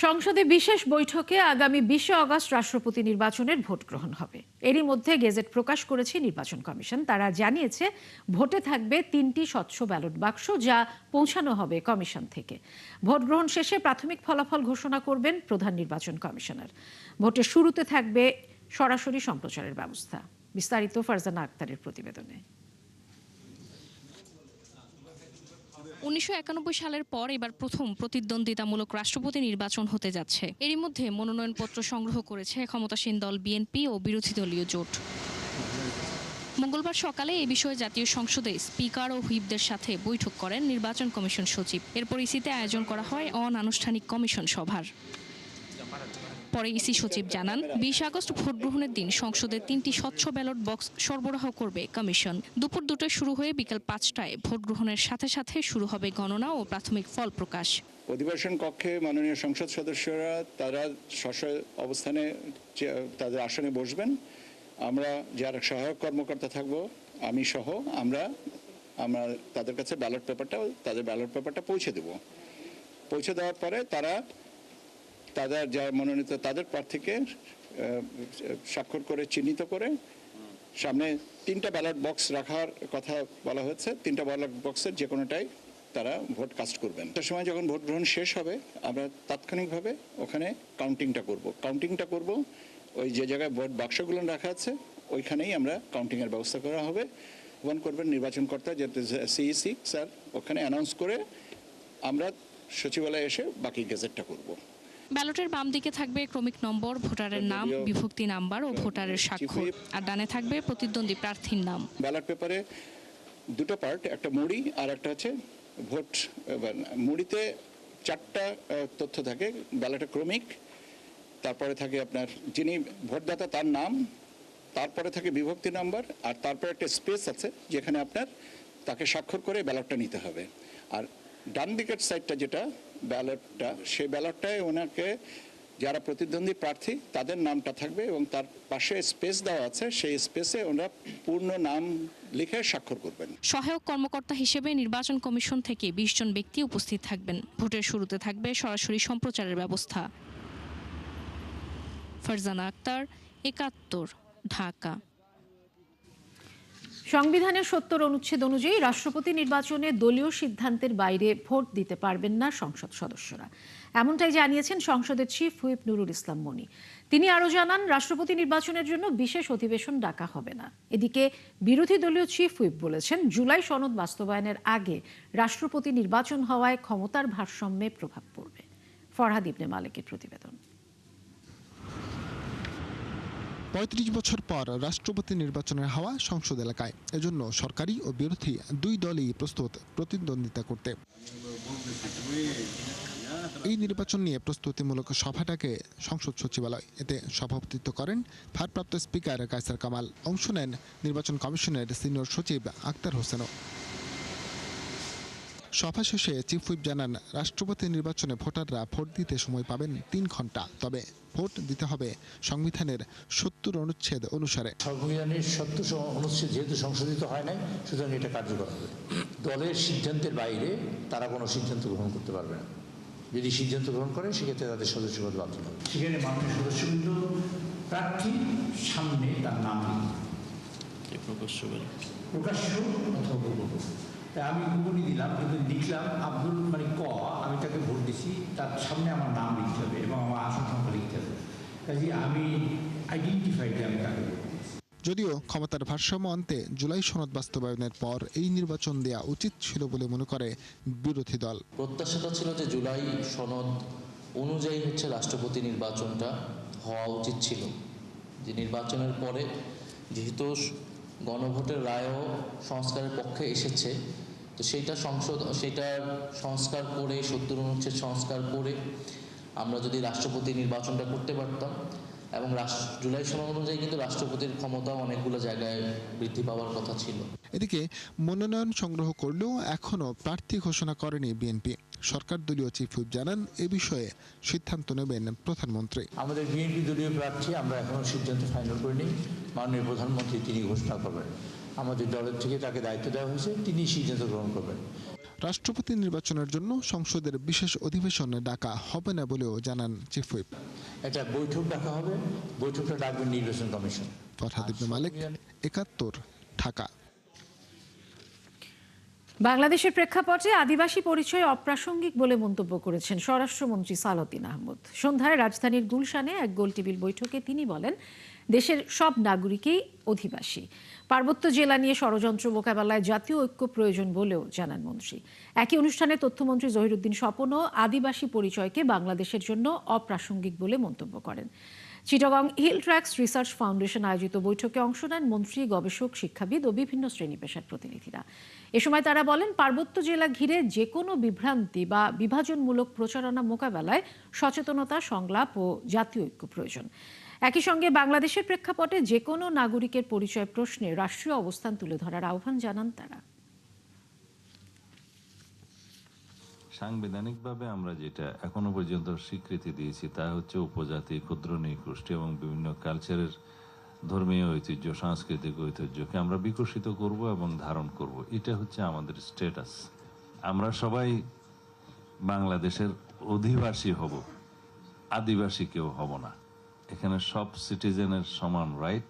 সংসদে বিশেষ বৈঠকে আগামী 20 আগস্ট রাষ্ট্রপতি নির্বাচনের ভোট গ্রহণ হবে। এরই মধ্যে গেজেট প্রকাশ করেছে নির্বাচন কমিশন। তারা জানিয়েছে ভোটে থাকবে 3টি স্বচ্ছ ব্যালট বাক্স, যা পৌঁছানো হবে কমিশন থেকে। ভোট গ্রহণ শেষে প্রাথমিক ফলাফল ঘোষণা করবেন প্রধান নির্বাচন কমিশনার। ভোটের শুরুতে থাকবে সরাসরি সম্প্রচারের ব্যবস্থা। বিস্তারিত ফারজানা আক্তারের প্রতিবেদনে। 1991 সালের পর এবার প্রথম প্রতিদ্বন্দ্বিতামূলক রাষ্ট্রপতি নির্বাচন হতে যাচ্ছে। এরই মধ্যে মনোনয়নপত্র সংগ্রহ করেছে ক্ষমতাসীন দল বিএনপি ও বিরোধী দলীয় জোট। মঙ্গলবার সকালে এই বিষয়ে জাতীয় সংসদে স্পিকার ও হুইপদের সাথে বৈঠক করেন নির্বাচন কমিশন সচিব। এরপর ইসিতে আয়োজন করা হয় অনানুষ্ঠানিক কমিশন সভার। পরে ইসি সচিব জানান, 20 আগস্ট ভোট গ্রহণের দিন সংসদে 3টি স্বচ্ছ ব্যালট বক্স সরবরাহ করবে কমিশন। দুপুর 2টায় শুরু হয়ে বিকেল 5টায় ভোট গ্রহণের সাথে সাথে শুরু হবে গণনা ও প্রাথমিক ফল প্রকাশ। অধিবেশন কক্ষে মাননীয় সংসদ সদস্যরা তারা অবস্থানে তাদের আসনে বসবেন। আমরা যারা সহায়ক কর্মকর্তা থাকব, আমি সহ আমরা তাদের কাছে তাদের ব্যালট পেপারটা পৌঁছে দেব। পৌঁছে দেওয়ার পরে তারা তাদের যা মনোনীত তাদের প্রার্থীকে স্বাক্ষর করে চিহ্নিত করে সামনে 3টা ব্যালট বক্স রাখার কথা বলা হয়েছে। 3টা ব্যালট বক্সের যে কোনোটাই তারা ভোট কাস্ট করবেন। তার সময় যখন ভোট গ্রহণ শেষ হবে, আমরা তাৎক্ষণিকভাবে ওখানে কাউন্টিংটা করব। ওই যে জায়গায় ভোট বাক্সগুলো রাখা আছে ওইখানেই আমরা কাউন্টিংয়ের ব্যবস্থা করা হবে। ফোন করবেন নির্বাচনকর্তা, যেটা সিইসি স্যার, ওখানে অ্যানাউন্স করে আমরা সচিবালয়ে এসে বাকি গেজেটটা করব। ব্যালটের বাম দিকে থাকবে ক্রমিক নম্বর, ভোটারের নাম, বিভক্তি নাম্বার ও ভোটারের স্বাক্ষর। আর ডানে থাকবে প্রতিদ্বন্দ্বী প্রার্থীর নাম। ব্যালট পেপারে দুটো পার্ট, একটা মুড়ি আর একটা হচ্ছে ভোট। মুড়িতে 4টা তথ্য থাকে, ব্যালটে ক্রমিক, তারপরে থাকে আপনার যিনি ভোটদাতা তার নাম, তারপরে থাকে বিভক্তি নাম্বার, আর তারপরে একটা স্পেস আছে যেখানে আপনার তাকে স্বাক্ষর করে ব্যালটটা নিতে হবে। আর ডান দিকের সাইডটা যেটা ব্যালটটা, সেই ব্যালটটায় ওনাকে যারা প্রতিদ্বন্দ্বী প্রার্থী তাদের নামটা থাকবে এবং তার পাশে স্পেস দেওয়া আছে, সেই স্পেসে ওনারা পূর্ণ নাম লিখে স্বাক্ষর করবেন। সহায়ক কর্মকর্তা হিসেবে নির্বাচন কমিশন থেকে 20 জন ব্যক্তি উপস্থিত থাকবেন। ভোটের শুরুতে থাকবে সরাসরি সম্প্রচারের ব্যবস্থা। ফারজানা আক্তার, 71, ঢাকা। সংবিধানের 70 অনুচ্ছেদ অনুযায়ী রাষ্ট্রপতি নির্বাচনে দলীয় সিদ্ধান্তের বাইরে ভোট দিতে পারবেন না সংসদ সদস্যরা। এমনটাই জানিয়েছেন সংসদের চিফ হুইপ নুরুল ইসলাম মনি। তিনি আরও জানান, রাষ্ট্রপতি নির্বাচনের জন্য বিশেষ অধিবেশন ডাকা হবে না। এদিকে বিরোধী দলীয় চিফ হুইপ বলেছেন, জুলাই সনদ বাস্তবায়নের আগে রাষ্ট্রপতি নির্বাচন হওয়ায় ক্ষমতার ভারসাম্যে প্রভাব পড়বে। ফরহাদ ইবনে মালিকের প্রতিবেদন। 35 বছর পর রাষ্ট্রপতি নির্বাচনের হাওয়া সংসদ এলাকায়। এজন্য সরকারি ও বিরোধী দুই দলই প্রস্তুত প্রতিদ্বন্দ্বিতা করতে। এই নির্বাচন নিয়ে প্রস্তুতিমূলক সভাটাকে সংসদ সচিবালয়। এতে সভাপতিত্ব করেন ভারপ্রাপ্ত স্পিকার কায়সার কামাল। অংশ নেন নির্বাচন কমিশনের সিনিয়র সচিব আক্তার হোসেনও। সভা শেষে চিফ হুইপ জানান, রাষ্ট্রপতি নির্বাচনে ভোটাররা ভোট দিতে সময় পাবেন 3 ঘন্টা। তবে ভোট দিতে হবে সংবিধানের 70 অনুচ্ছেদ অনুসারে। সংবিধানের 70 অনুচ্ছেদ যেহেতু সংশোধিত হয় নাই, সুতরাং এটা কার্যকর হবে। দলের সিদ্ধান্তের বাইরে তারা কোনো সিদ্ধান্ত গ্রহণ করতে পারবে না। যদি সিদ্ধান্ত গ্রহণ করে সেক্ষেত্রে তাদের সদস্যপদ বাতিল হবে। সেখানে মাননীয় সদস্যবৃন্দ প্রার্থীর সামনে তার নাম প্রকাশ্য অথবা তাই আমি গোপনই দিলাম, কিন্তু লিখলাম আব্দুল মালিক ক, আমি তাকে ভোট দিচ্ছি, তার সামনে আমার নাম লিখতে হবে এবং আমার আসন সংখ্যা লিখতে হবে। কাজে আমি আইডেন্টিফাইডে আমি তাকে ভোট দিচ্ছি। যদিও ক্ষমতার ভারসাম্য আনতে জুলাই সনদ বাস্তবায়নের পর এই নির্বাচন দেয়া উচিত ছিল বলে মনে করে বিরোধী দল। প্রত্যাশাটা ছিল যে জুলাই সনদ অনুযায়ী রাষ্ট্রপতি নির্বাচনটা হওয়া উচিত ছিল। যে নির্বাচনের পরে যেহেতু গণভোটের রায়ও সংস্কারের পক্ষে এসেছে, তো সেইটার সংস্কার করে 70 অনুচ্ছেদ সংস্কার করে আমরা যদি রাষ্ট্রপতি নির্বাচনটা করতে পারতাম, এবং জুলাই সনদ অনুযায়ী কিন্তু রাষ্ট্রপতির ক্ষমতা অনেকগুলো জায়গায় বৃদ্ধি পাওয়ার কথা ছিল। এদিকে মনোনয়ন সংগ্রহ করলেও এখনো প্রার্থী ঘোষণা করেনি বিএনপি। সরকার দলীয় চিফ হুইপ জানান, এ বিষয়ে সিদ্ধান্ত নেবেন প্রধানমন্ত্রী। আমাদের বিএনপি দলীয় প্রার্থী আমরা এখনো সিদ্ধান্ত ফাইনাল করিনি। মাননীয় প্রধানমন্ত্রী তিনি ঘোষণা করবেন। আমাদের দলের থেকে তাকে দায়িত্ব দেওয়া হয়েছে, তিনি সিদ্ধান্ত গ্রহণ করবেন। রাষ্ট্রপতি নির্বাচনের জন্য সংসদের বিশেষ অধিবেশন ডাকা হবে না বলেও জানান চিফ হুইপ। একটা বৈঠক ডাকা হবে, বৈঠকটা ডাকবেন নির্বাচন কমিশন। ফরহাদ ইবনে মালিক, ৭১, ঢাকা। বাংলাদেশের প্রেক্ষাপটে আদিবাসী পরিচয় অপ্রাসঙ্গিক বলে মন্তব্য করেছেন স্বরাষ্ট্রমন্ত্রী সালাউদ্দিন আহমদ। সন্ধ্যায় রাজধানীর গুলশানে এক গোলটেবিল বৈঠকে তিনি বলেন, দেশের সব নাগরিকই অধিবাসী। পার্বত্য জেলা নিয়ে ষড়যন্ত্র মোকাবেলায় জাতীয় ঐক্য প্রয়োজন বলেও জানান মন্ত্রী। একই অনুষ্ঠানে তথ্যমন্ত্রী জহিরুদ্দিন স্বপনও আদিবাসী পরিচয়কে বাংলাদেশের জন্য অপ্রাসঙ্গিক বলে মন্তব্য করেন। Chittagong hill tracts research foundation আয়োজিত বৈঠকে অংশ নেন মন্ত্রী, গবেষক, শিক্ষাবিদ ও বিভিন্ন শ্রেণী পেশার প্রতিনিধিরা। এ সময় তারা বলেন, পার্বত্য জেলা ঘিরে যে কোনো বিভ্রান্তি বা বিভাজনমূলক প্রচারণা মোকাবেলায় সচেতনতা, সংলাপ ও জাতীয় ঐক্য প্রয়োজন। একই সঙ্গে বাংলাদেশের প্রেক্ষাপটে যে কোনো নাগরিকের পরিচয় প্রশ্নে রাষ্ট্রীয় অবস্থান তুলে ধরার আহ্বান জানান তারা। সাংবিধানিকভাবে আমরা যেটা এখনো পর্যন্ত স্বীকৃতি দিয়েছি তা হচ্ছে উপজাতি, ক্ষুদ্র নৃগোষ্ঠী এবং বিভিন্ন কালচারের ধর্মীয় ঐতিহ্য, সাংস্কৃতিক ঐতিহ্যকে আমরা বিকশিত করব এবং ধারণ করব। এটা হচ্ছে আমাদের স্ট্যাটাস। আমরা সবাই বাংলাদেশের অধিবাসী হব, আদিবাসী কেউ হব না। এখানে সব সিটিজেনের সমান রাইট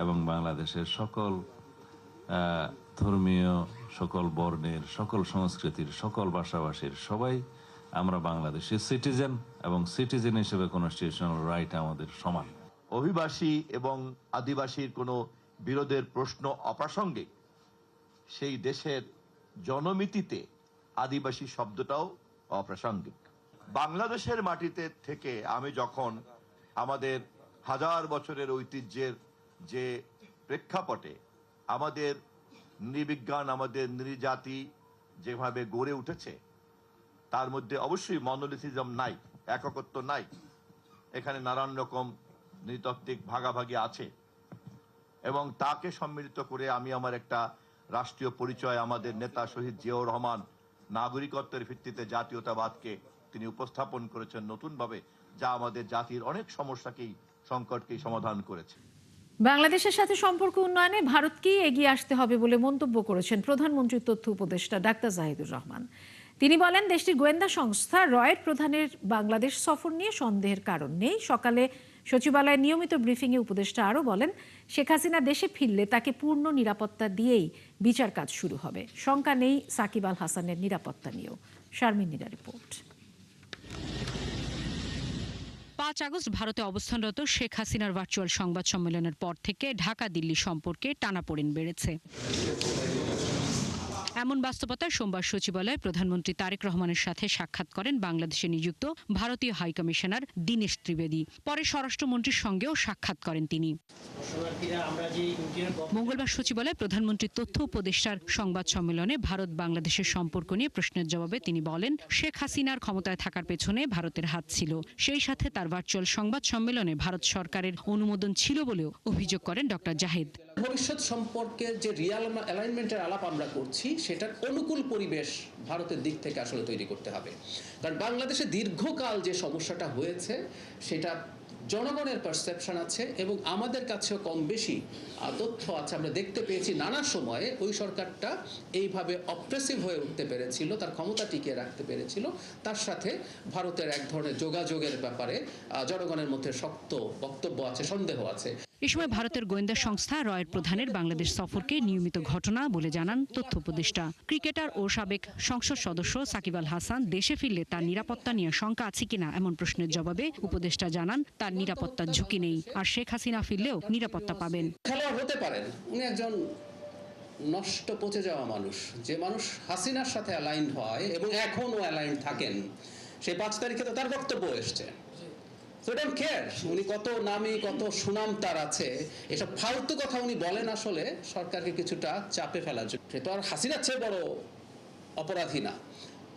এবং বাংলাদেশের সকল ধর্মীয়, সকল বর্ণের, সকল সংস্কৃতির, সকল ভাষাভাষীর সবাই আমরা বাংলাদেশের সিটিজেন এবং সিটিজেন হিসেবে কনস্টিটিউশনাল রাইট আমাদের সমান। অভিবাসী এবং আদিবাসীর কোনো বিরোধের প্রশ্ন অপ্রাসঙ্গিক। সেই দেশের জনমিতিতে আদিবাসী শব্দটাও অপ্রাসঙ্গিক। বাংলাদেশের মাটিতে থেকে আমি যখন আমাদের হাজার বছরের ঐতিহ্যের যে প্রেক্ষাপটে আমাদের নৃবিজ্ঞান, আমাদের নৃজাতি যেভাবে গড়ে উঠেছে, তার মধ্যে অবশ্যই মনোলিথিজম নাই, এককত্ব নাই। এখানে নানান রকম নৃতাত্ত্বিক ভাগাভাগি আছে এবং তাকে সম্মিলিত করে আমি আমার একটা রাষ্ট্রীয় পরিচয়, আমাদের নেতা শহীদ জিয়াউর রহমান নাগরিকত্বের ভিত্তিতে জাতীয়তাবাদকে তিনি উপস্থাপন করেছেন নতুনভাবে, যা আমাদের জাতির অনেক সমস্যাকেই, সংকটকেই সমাধান করেছে। বাংলাদেশের সাথে সম্পর্ক উন্নয়নে ভারতকেই এগিয়ে আসতে হবে বলে মন্তব্য করেছেন প্রধানমন্ত্রীর তথ্য উপদেষ্টা ডাক্তার জাহিদুর রহমান। তিনি বলেন, দেশটির গোয়েন্দা সংস্থা রয়ের প্রধানের বাংলাদেশ সফর নিয়ে সন্দেহের কারণ নেই। সকালে সচিবালয়ে নিয়মিত ব্রিফিংয়ে উপদেষ্টা আরও বলেন, শেখ হাসিনা দেশে ফিরলে তাকে পূর্ণ নিরাপত্তা দিয়েই বিচার কাজ শুরু হবে। শঙ্কা নেই সাকিব আল হাসানের নিরাপত্তা নিয়েও। শারমিন নীরা রিপোর্ট। ৫ আগস্ট ভারতে অবস্থানরত শেখ হাসিনার ভার্চুয়াল সংবাদ সম্মেলনের পর থেকে ঢাকা দিল্লি সম্পর্কে টানাপোড়েন বেড়েছে। এমন বাস্তবতায় সোমবার সচিবালয়ে প্রধানমন্ত্রী তারেক রহমানের সাথে সাক্ষাৎ করেন বাংলাদেশে নিযুক্ত ভারতীয় হাইকমিশনার দীনেশ ত্রিবেদী। পরে স্বরাষ্ট্রমন্ত্রীর সঙ্গেও সাক্ষাৎ করেন তিনি। মঙ্গলবার সচিবালয়ে প্রধানমন্ত্রীর তথ্য উপদেষ্টার সংবাদ সম্মেলনে ভারত বাংলাদেশের সম্পর্ক নিয়ে প্রশ্নের জবাবে তিনি বলেন, শেখ হাসিনার ক্ষমতায় থাকার পেছনে ভারতের হাত ছিল। সেই সাথে তার ভার্চুয়াল সংবাদ সম্মেলনে ভারত সরকারের অনুমোদন ছিল বলেও অভিযোগ করেন ডক্টর জাহিদ। ভবিষ্যৎ সম্পর্কে যে রিয়াল অ্যালাইনমেন্টের আলাপ আমরা করছি, সেটার অনুকূল পরিবেশ ভারতের দিক থেকে আসলে তৈরি করতে হবে। কারণ বাংলাদেশে দীর্ঘকাল যে সমস্যাটা হয়েছে, সেটা জনগণের পারসেপশন আছে এবং আমাদের কাছেও কম বেশি তথ্য আছে। আমরা দেখতে পেয়েছি নানা সময়ে ওই সরকারটা এইভাবে অপ্রেসিভ হয়ে উঠতে পেরেছিল, তার ক্ষমতা টিকিয়ে রাখতে পেরেছিল। তার সাথে ভারতের এক ধরনের যোগাযোগের ব্যাপারে জনগণের মধ্যে শক্ত বক্তব্য আছে, সন্দেহ আছে। এ সময় ভারতের গোয়েন্দা সংস্থা রয়ের প্রধানের বাংলাদেশ সফরকে নিয়মিত ঘটনা বলে জানান তথ্য উপদেষ্টা। ক্রিকেটার ও সাবেক সংসদ সদস্য সাকিব আল হাসান দেশে ফিরলে তার নিরাপত্তা নিয়ে শঙ্কা আছে কিনা এমন প্রশ্নের জবাবে উপদেষ্টা জানান, তার নিরাপত্তার ঝুঁকি নেই, আর শেখ হাসিনা ফিরলেও নিরাপত্তা পাবেন। খেলোয়াড় হতে পারেন, উনি একজন নষ্ট পচে যাওয়া মানুষ, যে মানুষ হাসিনার সাথে অ্যালাইন্ড হয় এবং এখনও অ্যালাইন্ড থাকেন। সেই 5 তারিখে তো তার বক্তব্য এসছে। উনি কত নামি, কত সুনাম তার আছে, এসব ফালতু কথা উনি বলেন আসলে সরকারকে কিছুটা চাপে ফেলার জন্য। সে তো আর হাসিনার চেয়ে বড় অপরাধী না।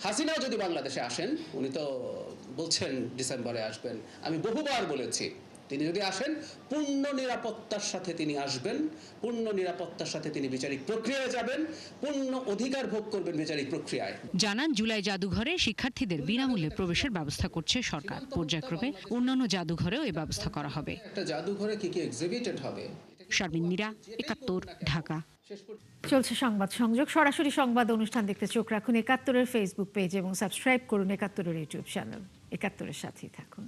হাসিনাও যদি বাংলাদেশে আসেন, উনি তো বলছেন ডিসেম্বরে আসবেন, আমি বহুবার বলেছি, তিনি যদি আসেন পূর্ণ নিরাপত্তার সাথে তিনি আসবেন, পূর্ণ নিরাপত্তার সাথে তিনি বিচারিক প্রক্রিয়ায় যাবেন, পূর্ণ অধিকার ভোগ করবেন বিচারিক প্রক্রিয়ায়। জানান, জুলাই জাদুঘরে শিক্ষার্থীদের বিনামূল্যে প্রবেশের ব্যবস্থা করছে সরকার। পর্যায়ক্রমে অন্যান্য জাদুঘরেও এই ব্যবস্থা করা হবে। একটা জাদুঘরে কি কি এক্সিবিটেড হবে। শারমিন নীরা, ৭১, ঢাকা। শেষ পর্যন্ত চলছে সংবাদ সংযোগ। সরাসরি সংবাদ অনুষ্ঠান দেখতে চোখ রাখুন ৭১-এর ফেসবুক পেজ এবং সাবস্ক্রাইব করুন ৭১-এর ইউটিউব চ্যানেল। ৭১-এর সাথেই থাকুন।